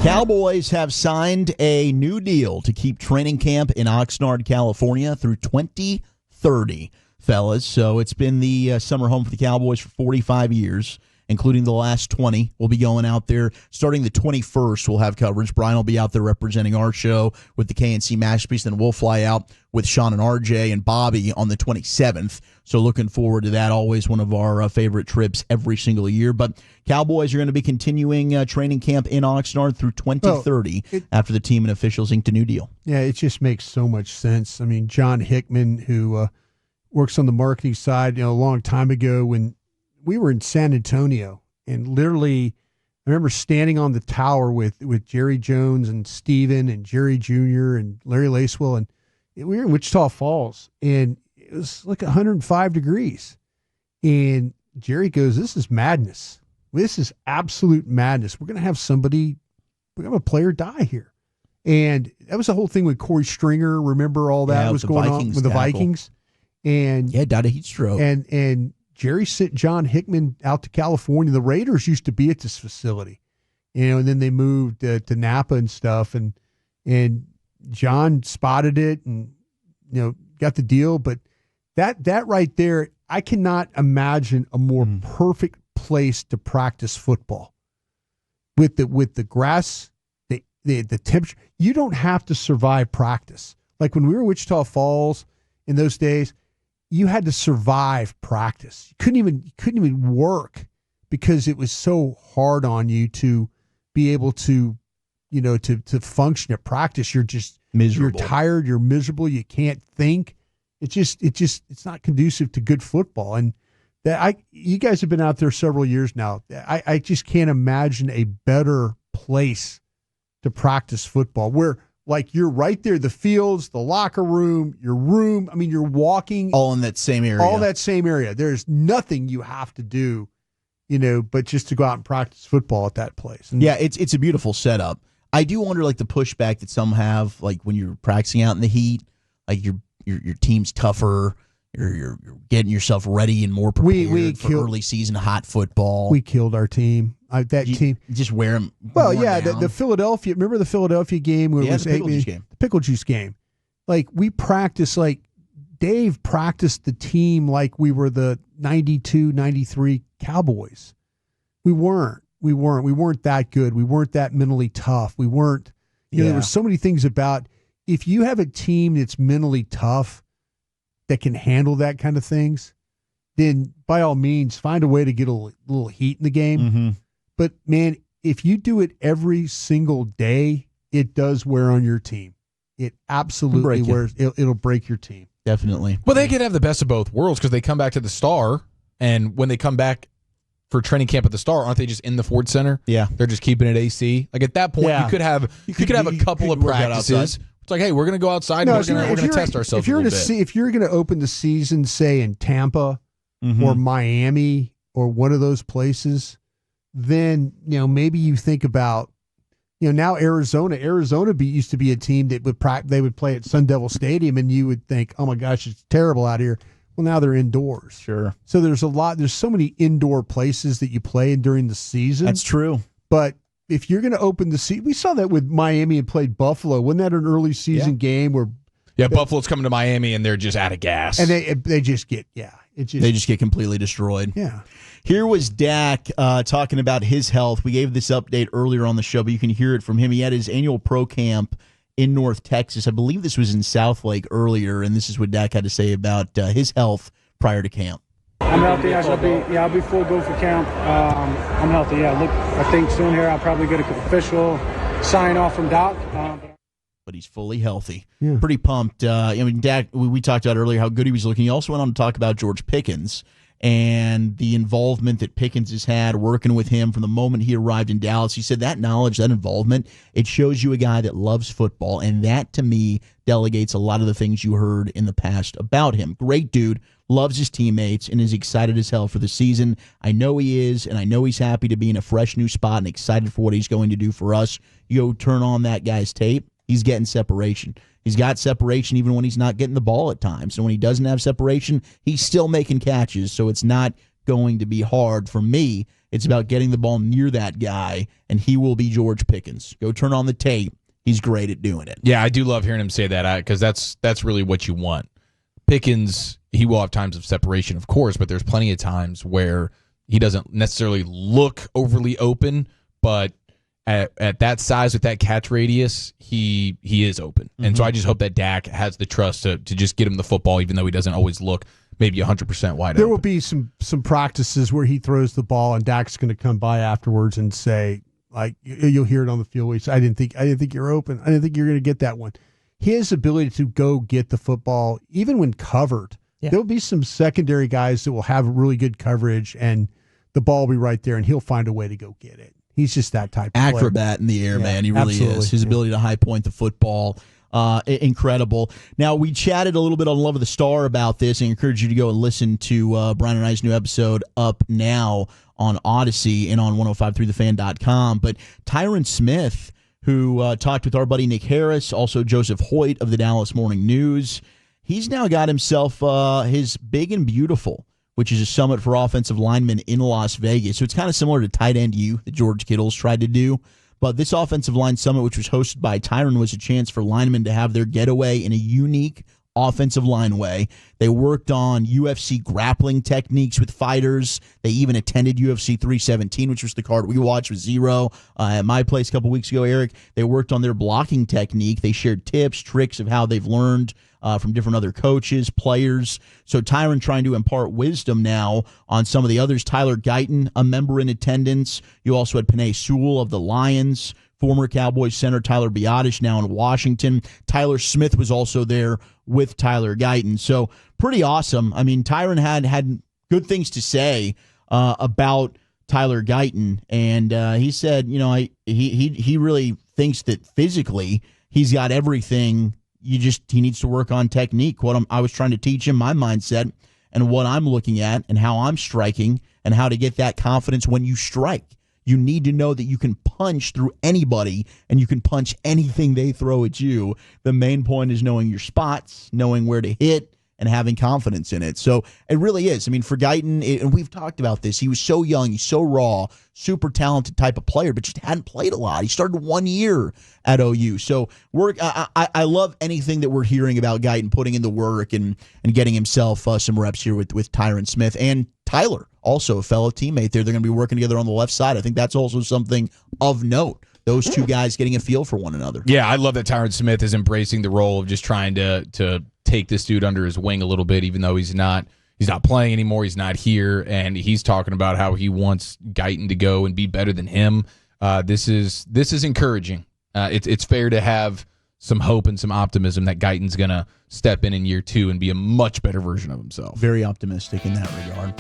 Cowboys have signed a new deal to keep training camp in Oxnard, California through 2030, fellas. So it's been the summer home for the Cowboys for 45 years, including the last 20. We'll be going out there starting the 21st. We'll have coverage. Brian will be out there representing our show with the KNC Masterpiece. Then we'll fly out with Sean and RJ and Bobby on the 27th. So looking forward to that. Always one of our favorite trips every single year. But Cowboys are going to be continuing training camp in Oxnard through 2030 after the team and officials inked a new deal. Yeah, it just makes so much sense. I mean, John Hickman, who works on the marketing side, a long time ago when we were in San Antonio, and literally I remember standing on the tower with Jerry Jones and Steven and Jerry Jr. and Larry Lacewell, and we were in Wichita Falls, and it was like 105 degrees. And Jerry goes, "This is madness. This is absolute madness. We're going to have a player die here." And that was the whole thing with Corey Stringer. Remember all that was going on with the Vikings? And died of heat stroke. And Jerry sent John Hickman out to California. The Raiders used to be at this facility, and then they moved to Napa and stuff. And John spotted it and got the deal. But that right there, I cannot imagine a more perfect place to practice football with the grass, the temperature. You don't have to survive practice. Like when we were in Wichita Falls in those days, you had to survive practice. You couldn't even work because it was so hard on you to be able to, to function at practice. You're just miserable. You're tired. You're miserable. You can't think. It's not conducive to good football. And you guys have been out there several years now. I just can't imagine a better place to practice football where, like, you're right there, the fields, the locker room, your room. I mean, you're walking. All in that same area. All that same area. There's nothing you have to do, but just to go out and practice football at that place. And it's a beautiful setup. I do wonder, like, the pushback that some have, like, when you're practicing out in the heat, like, your team's tougher. You're getting yourself ready and more prepared for early season hot football. We killed our team. Team. Just wear them. Well, yeah, the Philadelphia. Remember the Philadelphia game where it was the pickle juice game. Like, we practiced, like Dave practiced the team like we were the 92, 93 Cowboys. We weren't that good. We weren't that mentally tough. We weren't. There were so many things about if you have a team that's mentally tough that can handle that kind of things, then by all means find a way to get a little heat in the game. Mm-hmm. But, man, if you do it every single day, it does wear on your team. It absolutely wears. It'll break your team. Definitely. Well, they could have the best of both worlds because they come back to the Star, and when they come back for training camp at the Star, aren't they just in the Ford Center? Yeah. They're just keeping it AC. Like, at that point, you could have a couple of practices. It's like, hey, we're going to go outside and we're going to test ourselves a little bit. If you're going to open the season, say, in Tampa or Miami or one of those places, then, maybe you think about, now Arizona used to be a team that they would play at Sun Devil Stadium, and you would think, oh my gosh, it's terrible out here. Well, now they're indoors. Sure. So there's so many indoor places that you play in during the season. That's true. But if you're going to open the season, we saw that with Miami and played Buffalo. Wasn't that an early season game where? Yeah, Buffalo's coming to Miami and they're just out of gas, and they just get they just get completely destroyed. Yeah. Here was Dak talking about his health. We gave this update earlier on the show, but you can hear it from him. He had his annual pro camp in North Texas. I believe this was in Southlake earlier, and this is what Dak had to say about his health prior to camp. I'm healthy. I'll be full go for camp. I'm healthy. Yeah, look, I think soon here I'll probably get an official sign off from Doc. But he's fully healthy. Yeah. Pretty pumped. Dak, we talked about earlier how good he was looking. He also went on to talk about George Pickens and the involvement that Pickens has had working with him from the moment he arrived in Dallas. He said that knowledge, that involvement, it shows you a guy that loves football, and that, to me, delegates a lot of the things you heard in the past about him. Great dude, loves his teammates, and is excited as hell for the season. I know he is, and I know he's happy to be in a fresh new spot and excited for what he's going to do for us. You go turn on that guy's tape, he's getting separation. He's got separation even when he's not getting the ball at times. And when he doesn't have separation, he's still making catches. So it's not going to be hard for me It's about getting the ball near that guy, and he will be George Pickens. Go turn on the tape. He's great at doing it. Yeah, I do love hearing him say that because that's really what you want. Pickens, he will have times of separation, of course, but there's plenty of times where he doesn't necessarily look overly open, but at that size with that catch radius, he is open. Mm-hmm. And so I just hope that Dak has the trust to just get him the football, even though he doesn't always look maybe 100% wide open. There will be some practices where he throws the ball and Dak's going to come by afterwards and say, like, you'll hear it on the field. I didn't think you're open. I didn't think you're going to get that one. His ability to go get the football, even when covered, there'll be some secondary guys that will have really good coverage, and the ball will be right there, and he'll find a way to go get it. He's just that type of acrobat in the air, man. He really is. His ability to high point the football, incredible. Now, we chatted a little bit on Love of the Star about this, and I encourage you to go and listen to Brian and I's new episode up now on Odyssey and on 1053thefan.com. But Tyron Smith, who talked with our buddy Nick Harris, also Joseph Hoyt of the Dallas Morning News, he's now got himself his Big and Beautiful, which is a summit for offensive linemen in Las Vegas. So it's kind of similar to Tight End U that George Kittle's tried to do. But this offensive line summit, which was hosted by Tyron, was a chance for linemen to have their getaway in a unique offensive line way. They worked on UFC grappling techniques with fighters. They even attended UFC 317, which was the card we watched with Zero at my place a couple weeks ago, Eric. They worked on their blocking technique. They shared tips, tricks of how they've learned from different other coaches, players. So Tyron trying to impart wisdom now on some of the others. Tyler Guyton, a member in attendance. You also had Penei Sewell of the Lions, former Cowboys center Tyler Biadasz now in Washington. Tyler Smith was also there with Tyler Guyton. So pretty awesome. I mean, Tyron had good things to say about Tyler Guyton, and he said, he really thinks that physically he's got everything. He needs to work on technique. I was trying to teach him my mindset and what I'm looking at and how I'm striking and how to get that confidence when you strike. You need to know that you can punch through anybody and you can punch anything they throw at you. The main point is knowing your spots, knowing where to hit, and having confidence in it. So it really is. I mean, for Guyton, and we've talked about this, he was so young, he's so raw, super talented type of player, but just hadn't played a lot. He started 1 year at OU. So I love anything that we're hearing about Guyton putting in the work and getting himself some reps here with Tyron Smith and Tyler, also a fellow teammate there. They're going to be working together on the left side. I think that's also something of note. Those two guys getting a feel for one another. Yeah, I love that Tyron Smith is embracing the role of just trying to take this dude under his wing a little bit, even though he's not playing anymore. He's not here, and he's talking about how he wants Guyton to go and be better than him. This is encouraging. It's fair to have some hope and some optimism that Guyton's going to step in year 2 and be a much better version of himself. Very optimistic in that regard.